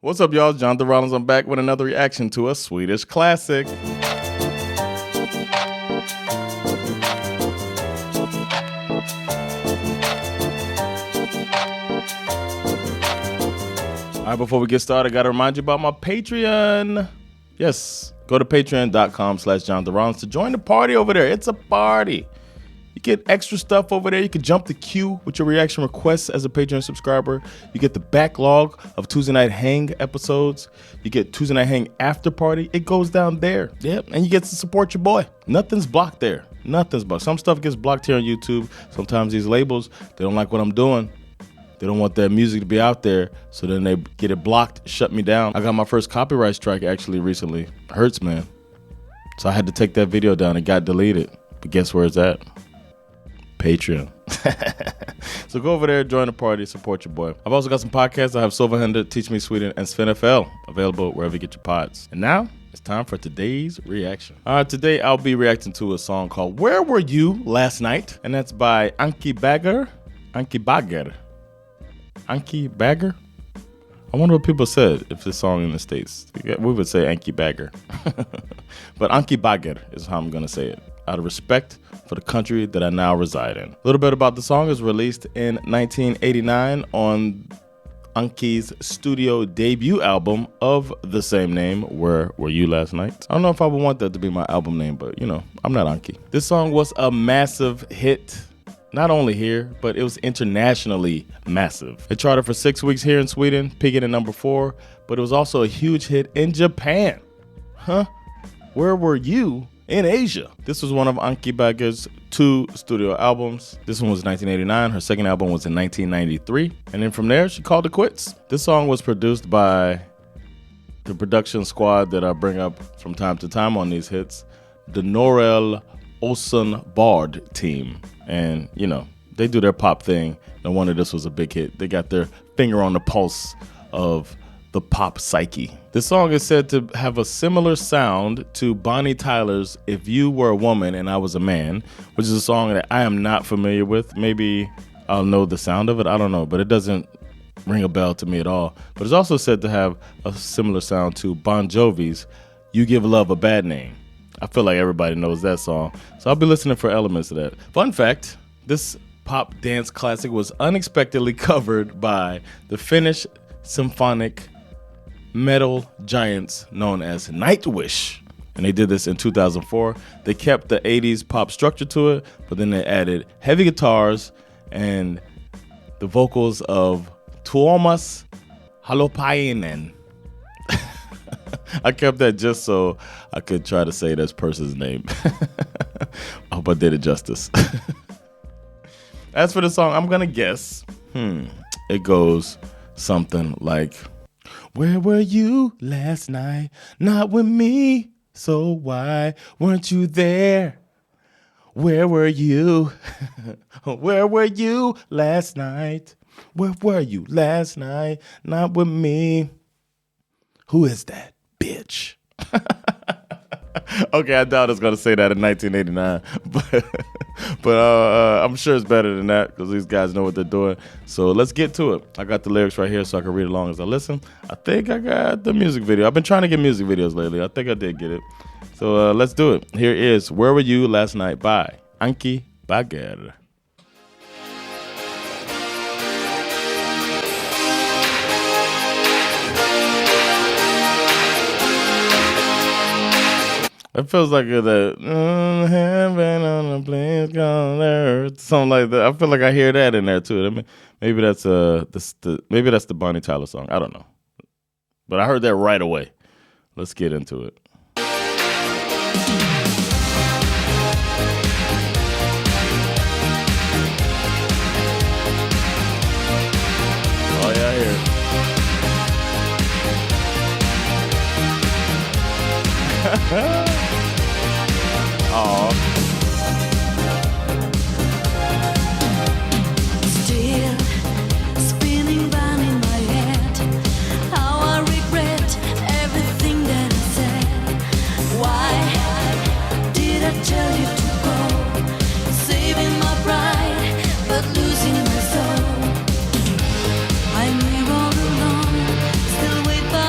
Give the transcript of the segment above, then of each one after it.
What's up, y'all? Jonathan Rollins. I'm back with another reaction to a Swedish classic. All right, before we get started, I got to remind you about my Patreon. Yes, go to patreon.com/Jonathan Rollins to join the party over there. It's a party. You get extra stuff over there. You can jump the queue with your reaction requests as a Patreon subscriber. You get the backlog of Tuesday Night Hang episodes. You get Tuesday Night Hang after party. It goes down there. Yep, and you get to support your boy. Nothing's blocked there. Nothing's blocked. Some stuff gets blocked here on YouTube. Sometimes these labels, they don't like what I'm doing. They don't want their music to be out there, so then they get it blocked, shut me down. I got my first copyright strike actually recently. Hurts, man. So I had to take that video down. It got deleted. But guess where it's at? Patreon. So go over there, join the party, support your boy. I've also got some podcasts. I have Sova Teach Me Sweden, and Svenska available wherever you get your pods. And now it's time for today's reaction. All right, today I'll be reacting to a song called Where Were You Last Night? And that's by Anki Bagger. Anki Bagger? I wonder what people said if this song in the States. We would say Anki Bagger. But Anki Bagger is how I'm going to say it, out of respect for the country that I now reside in. A little bit about the song. Is released in 1989 on Anki's studio debut album of the same name, Where Were You Last Night? I don't know if I would want that to be my album name, but you know, I'm not Anki. This song was a massive hit, not only here, but it was internationally massive. It charted for 6 weeks here in Sweden, peaking at number 4, but it was also a huge hit in Japan. Huh? Where were you in Asia? This was one of Anki Bagger's 2 studio albums. This one was 1989. Her second album was in 1993. And then from there, she called it quits. This song was produced by the production squad that I bring up from time to time on these hits, the Norell Olsen Bard team. And, you know, they do their pop thing. No wonder this was a big hit. They got their finger on the pulse of the pop psyche. This song is said to have a similar sound to Bonnie Tyler's If You Were a Woman and I Was a Man, which is a song that I am not familiar with. Maybe I'll know the sound of it. I don't know, but it doesn't ring a bell to me at all. But it's also said to have a similar sound to Bon Jovi's You Give Love a Bad Name. I feel like everybody knows that song, so I'll be listening for elements of that. Fun fact, this pop dance classic was unexpectedly covered by the Finnish symphonic metal giants known as Nightwish, and they did this in 2004. They kept the 80s pop structure to it, but then they added heavy guitars and the vocals of Tuomas Halopainen. I kept that just so I could try to say this person's name. I hope I did it justice. As for the song, I'm gonna guess. It goes something like, where were you last night? Not with me, so why weren't you there? Where were you? Where were you last night? Where were you last night? Not with me. Who is that bitch? Okay, I doubt it's gonna say that in 1989, but I'm sure it's better than that because these guys know what they're doing. So let's get to it. I got the lyrics right here so I can read along as I listen. I think I got the music video. I've been trying to get music videos lately. I think I did get it. So let's do it. Here is Where Were You Last Night by Anki Bagger. It feels like the heaven on a place called earth, something like that. I feel like I hear that in there too. I mean, maybe that's the Bonnie Tyler song. I don't know, but I heard that right away. Let's get into it. Oh yeah, I hear it. Aww. Still spinning round in my head, how I regret everything that I said. Why did I tell you to go? Saving my pride, but losing my soul. I'm here all alone, still wait by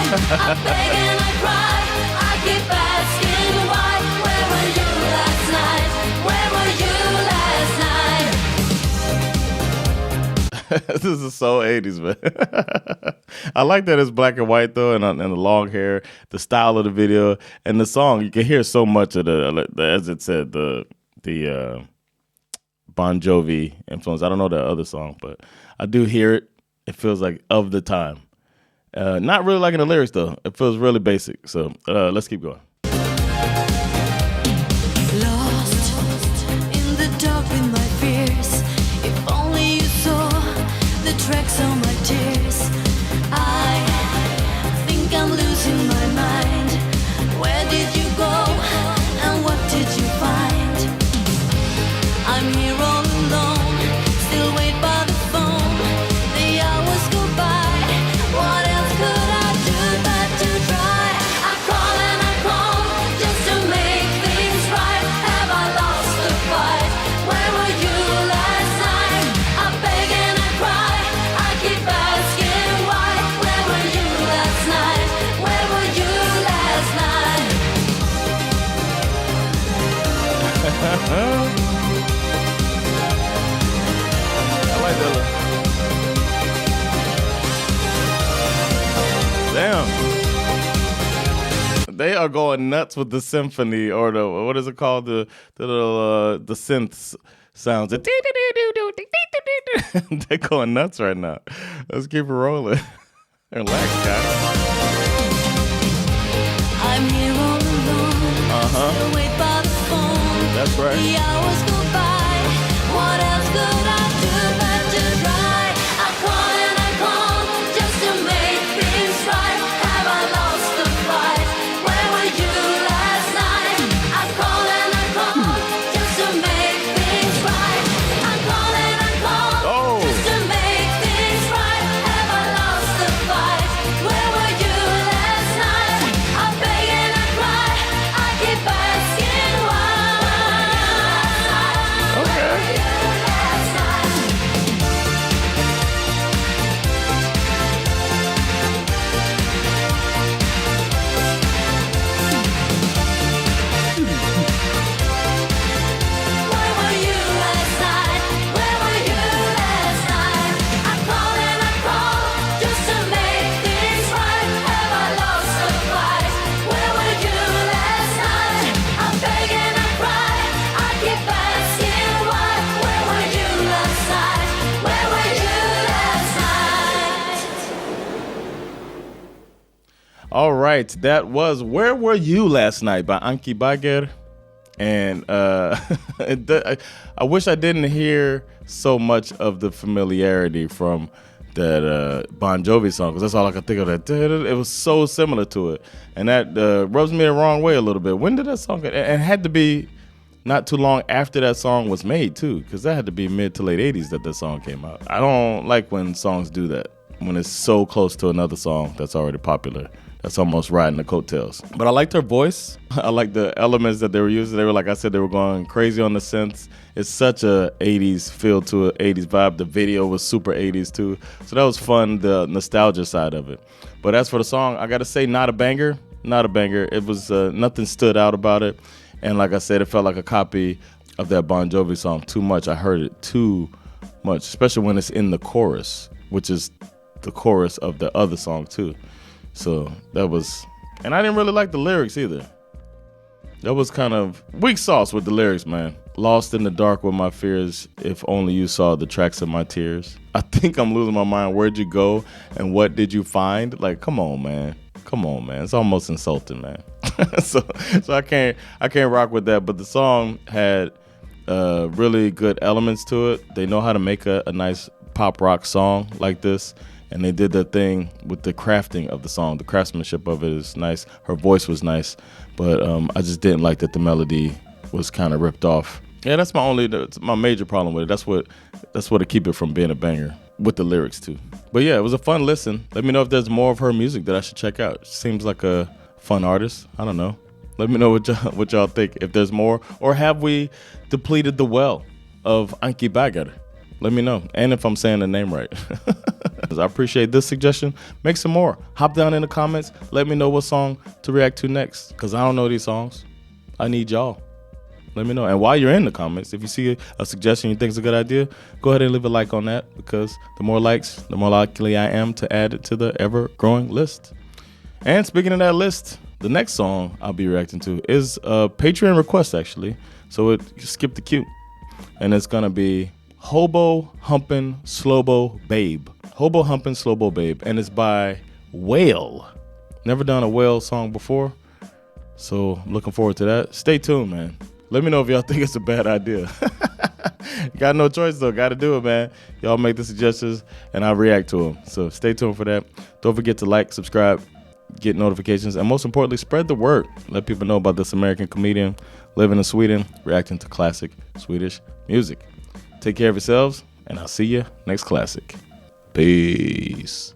I beg and I cry, I keep asking why. Where were you last night? Where were you last night? This is so 80s, man. I like that it's black and white though, and the long hair, the style of the video, and the song. You can hear so much of the as it said, the Bon Jovi influence. I don't know that other song, but I do hear it. It feels like of the time. Not really liking the lyrics though. It feels really basic. So let's keep going. Lost in the dark with my fears. If only you saw the tracks on my tears. I think I'm losing my mind. Where did you go and what did you find? I'm here all alone, still wait by the phone. The hours go by. What else could I do but to try? I call and I call just to make things right. Have I lost the fight? Where were you last night? I beg and I cry. I keep asking why. Where were you last night? Where were you last night? I like that. Damn. They are going nuts with the symphony or the what is it called? The little the synth sounds. They're going nuts right now. Let's keep it rolling. Relax, guys. I'm here all alone. Still wait by the phone. That's right. The hours go by. What else could I do but to try? I call and I call just to make things right. Have I lost the fight? Where were you last night? I call and I call just to make things right. I call and I call just to make things right. Have I lost the fight? Where were you last night? I beg and I cry. I keep asking why. Where were you last night? Where were you last night? Where were you last night? I call and I call just to make things right. Have I lost the fight? Where were you last night? I beg and I cry. I keep asking why. Where were you last night? Where were you last night? All right, that was "Where Were You Last Night" by Anki Bagger, and I wish I didn't hear so much of the familiarity from that Bon Jovi song, because that's all I could think of. That it was so similar to it, and that rubs me the wrong way a little bit. When did that song get? And it had to be not too long after that song was made too, because that had to be mid to late 80s that song came out. I don't like when songs do that, when it's so close to another song that's already popular. That's almost riding the coattails. But I liked her voice. I liked the elements that they were using. They were, like I said, they were going crazy on the synths. It's such a 80s feel to it, 80s vibe. The video was super 80s too. So that was fun, the nostalgia side of it. But as for the song, I got to say, not a banger. Not a banger. It was, nothing stood out about it. And like I said, it felt like a copy of that Bon Jovi song too much. I heard it too much, especially when it's in the chorus, which is the chorus of the other song too. So that was, and I didn't really like the lyrics either. That was kind of weak sauce with the lyrics, man. Lost in the dark with my fears, if only you saw the tracks of my tears. I think I'm losing my mind. Where'd you go and what did you find? Like, come on, man. Come on, man. It's almost insulting, man. so I can't rock with that. But the song had really good elements to it. They know how to make a nice pop rock song like this. And they did that thing with the crafting of the song. The craftsmanship of it is nice. Her voice was nice, but I just didn't like that the melody was kind of ripped off. Yeah, that's my major problem with it. That's what to keep it from being a banger, with the lyrics too. But yeah, it was a fun listen. Let me know if there's more of her music that I should check out. Seems like a fun artist. I don't know. Let me know what y'all think. If there's more, or have we depleted the well of Anki Bagger? Let me know. And if I'm saying the name right. I appreciate this suggestion. Make some more. Hop down in the comments. Let me know what song to react to next, because I don't know these songs. I need y'all. Let me know. And while you're in the comments, if you see a suggestion you think is a good idea, go ahead and leave a like on that, because the more likes, the more likely I am to add it to the ever-growing list. And speaking of that list, the next song I'll be reacting to is a Patreon request, actually. So it skipped the queue. And it's going to be Hobo Humpin' Slowbo Babe. Hobo Humpin' Slowbo Babe. And it's by Whale. Never done a Whale song before, so I'm looking forward to that. Stay tuned, man. Let me know if y'all think it's a bad idea. Got no choice, though. Got to do it, man. Y'all make the suggestions, and I'll react to them. So stay tuned for that. Don't forget to like, subscribe, get notifications, and most importantly, spread the word. Let people know about this American comedian living in Sweden, reacting to classic Swedish music. Take care of yourselves, and I'll see you next classic. Peace.